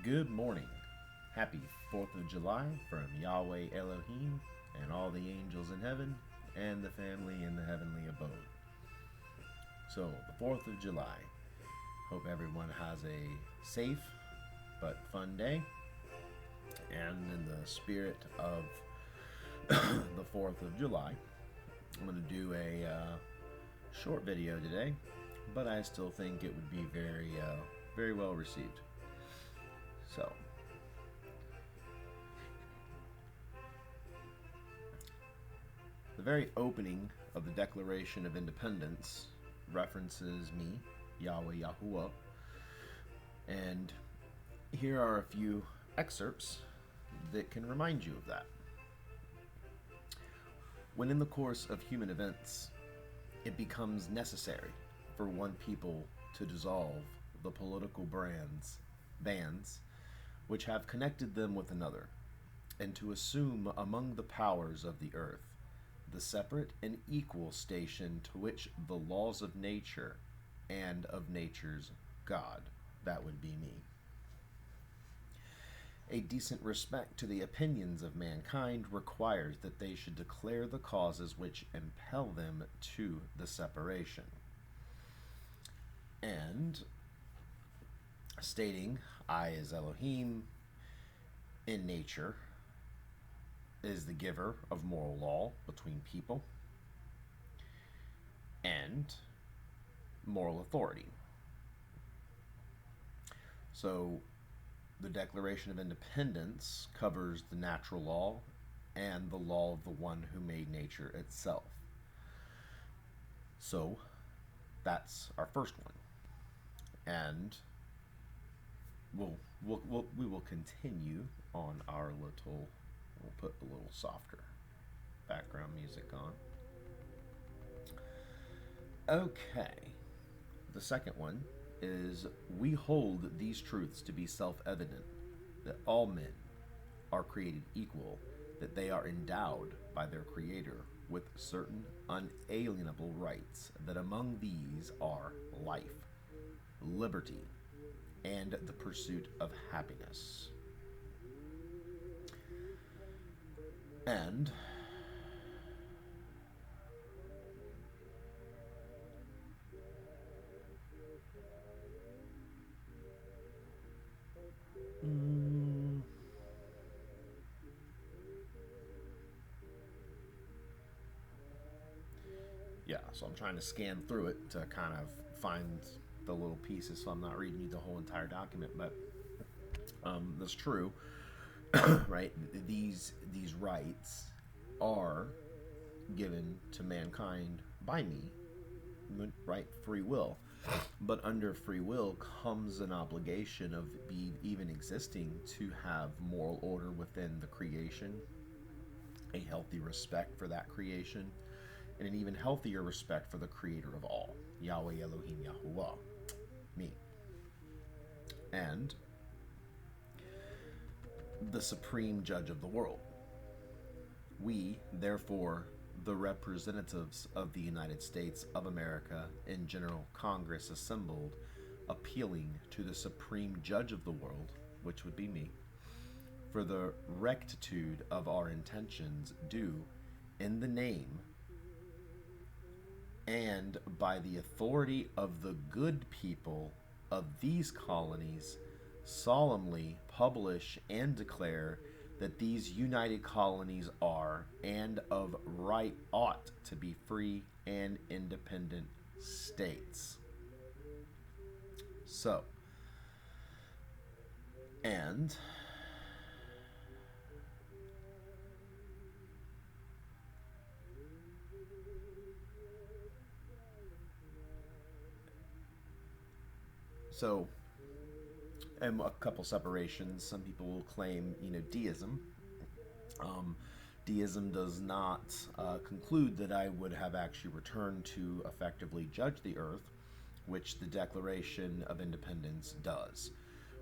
Good morning. Happy 4th of July from YAHWEH Elohim and all the angels in heaven and the family in the heavenly abode. So, the 4th of July. Hope everyone has a safe but fun day. And in the spirit of the 4th of July, I'm going to do a short video today, but I still think it would be very well received. So, the very opening of the Declaration of Independence references me, Yahweh Yahuwah, and here are a few excerpts that can remind you of that. When in the course of human events, it becomes necessary for one people to dissolve the political bands which have connected them with another, and to assume among the powers of the earth the separate and equal station to which the laws of nature and of nature's God, that would be me. A decent respect to the opinions of mankind requires that they should declare the causes which impel them to the separation. And stating, I as Elohim in nature is the giver of moral law between people and moral authority. So the Declaration of Independence covers the natural law and the law of the one who made nature itself. So that's our first one. And we will continue on our little, we'll put a little softer background music on. Okay, the second one is, we hold these truths to be self-evident, that all men are created equal, that they are endowed by their Creator with certain unalienable rights, that among these are life, liberty, and the pursuit of happiness. And yeah, so I'm trying to scan through it to kind of find the little pieces, so I'm not reading you the whole entire document, but that's true. Right? These rights are given to mankind by me, right? Free will. But under free will comes an obligation of even existing to have moral order within the creation, a healthy respect for that creation, and an even healthier respect for the Creator of all, Yahweh Elohim Yahuwah, me. And the supreme judge of the world. We, therefore, the representatives of the United States of America in General Congress assembled, appealing to the supreme judge of the world, which would be me, for the rectitude of our intentions, do, in the name and by the authority of the good people of these colonies, solemnly publish and declare that these united colonies are, and of right ought to be, free and independent states. So, and so, and a couple separations. Some people will claim, deism. Deism does not conclude that I would have actually returned to effectively judge the earth, which the Declaration of Independence does,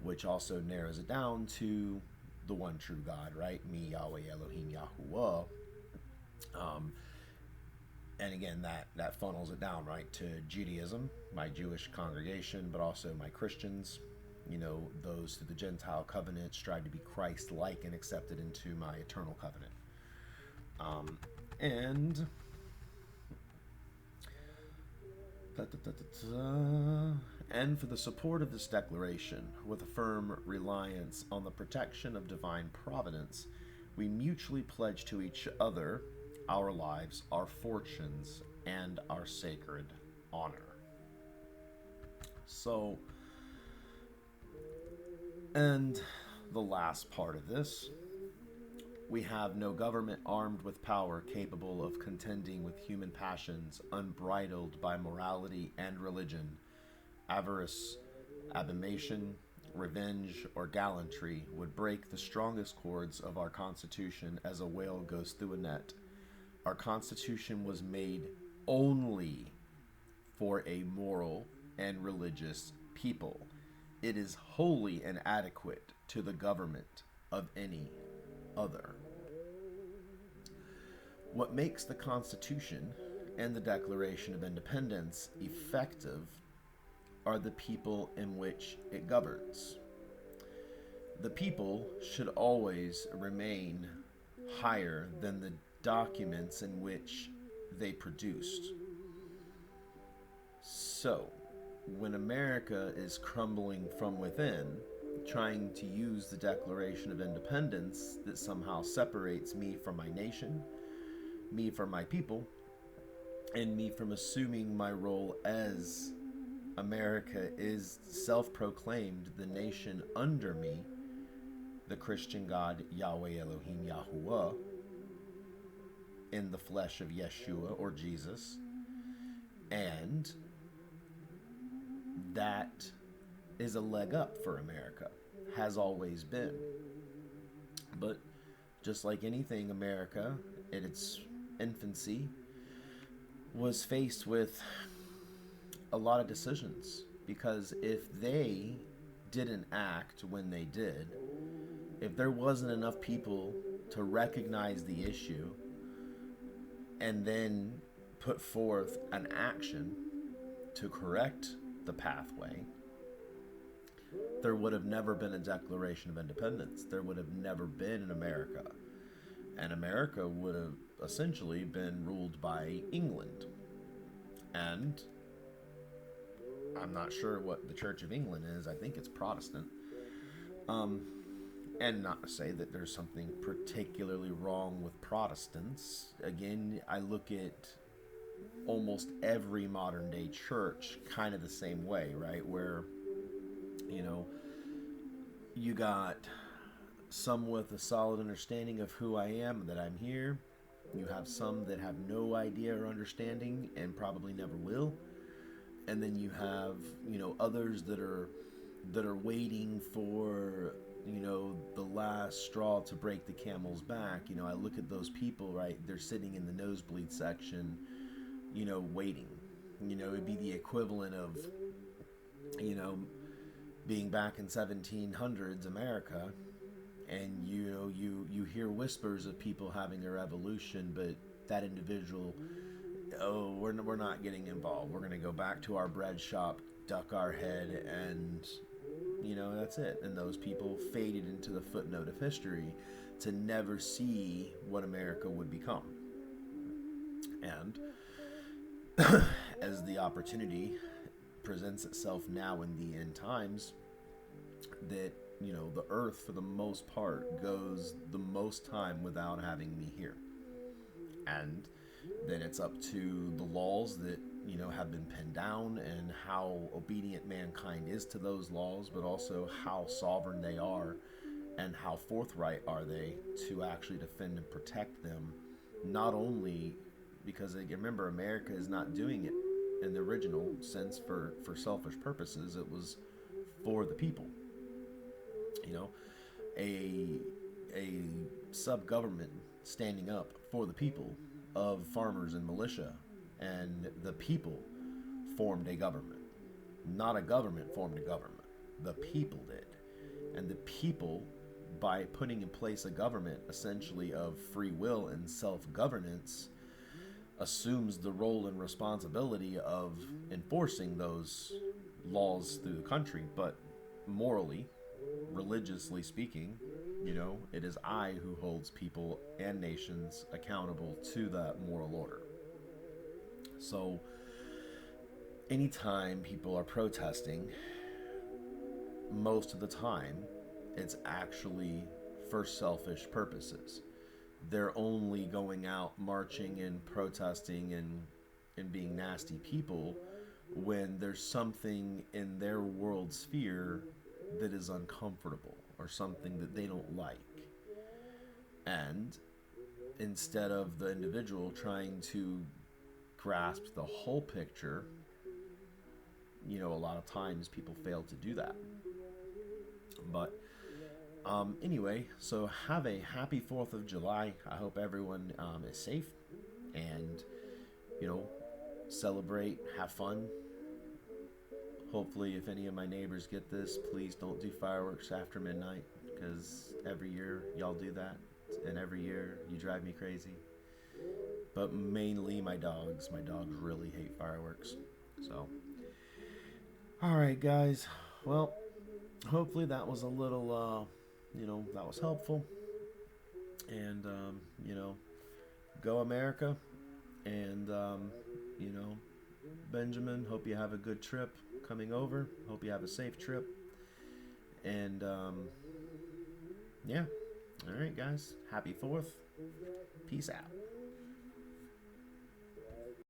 which also narrows it down to the one true God, right? Me, Yahweh Elohim Yahuwah. And again, that funnels it down, right, to Judaism, my Jewish congregation, but also my Christians, those through the Gentile covenant strive to be Christ-like and accepted into my eternal covenant. And and for the support of this declaration, with a firm reliance on the protection of divine providence, we mutually pledge to each other our lives, our fortunes, and our sacred honor. So, and the last part of this, we have no government armed with power capable of contending with human passions unbridled by morality and religion. Avarice, abemation, revenge, or gallantry would break the strongest cords of our Constitution as a whale goes through a net. Our Constitution was made only for a moral and religious people. It is wholly inadequate to the government of any other. What makes the Constitution and the Declaration of Independence effective are the people in which it governs. The people should always remain higher than the documents in which they produced. So, when America is crumbling from within, trying to use the Declaration of Independence that somehow separates me from my nation, me from my people, and me from assuming my role as America is self-proclaimed the nation under me, the Christian God YAHWEH Elohim Yahuwah, in the flesh of Yeshua or Jesus, and that is a leg up for America, has always been. But just like anything, America in its infancy was faced with a lot of decisions, because if they didn't act when they did, if there wasn't enough people to recognize the issue and then put forth an action to correct the pathway, there would have never been a Declaration of Independence. There would have never been an America. And America would have essentially been ruled by England. And I'm not sure what the Church of England is. I think it's Protestant. And not to say that there's something particularly wrong with Protestants. Again, I look at almost every modern day church kind of the same way, right? Where, you got some with a solid understanding of who I am, that I'm here. You have some that have no idea or understanding and probably never will. And then you have, others that are waiting for, the last straw to break the camel's back. I look at those people, right? They're sitting in the nosebleed section, waiting. It'd be the equivalent of, being back in 1700s America, and you hear whispers of people having a revolution, but that individual, we're not getting involved. We're going to go back to our bread shop, duck our head, and that's it. And those people faded into the footnote of history to never see what America would become. And as the opportunity presents itself now in the end times, that the earth for the most part goes the most time without having me here, and then it's up to the laws that have been pinned down and how obedient mankind is to those laws, but also how sovereign they are and how forthright are they to actually defend and protect them. Not only because, remember, America is not doing it in the original sense for selfish purposes. It was for the people. A sub-government standing up for the people of farmers and militia, and the people formed a government. Not a government formed a government. The people did. And the people, by putting in place a government essentially of free will and self-governance, assumes the role and responsibility of enforcing those laws through the country. But morally, religiously speaking, it is I who holds people and nations accountable to that moral order. So, anytime people are protesting, most of the time, it's actually for selfish purposes. They're only going out marching and protesting and being nasty people when there's something in their world sphere that is uncomfortable or something that they don't like. And instead of the individual trying to grasp the whole picture, a lot of times people fail to do that. But anyway, so have a happy 4th of July. I hope everyone is safe and, celebrate, have fun. Hopefully, if any of my neighbors get this, please don't do fireworks after midnight, because every year y'all do that, and every year you drive me crazy. But mainly my dogs. My dogs really hate fireworks. So, alright, guys. Well, hopefully that was a little, that was helpful. And, go America. And, Benjamin, hope you have a good trip coming over. Hope you have a safe trip. And, yeah. Alright, guys. Happy 4th. Peace out.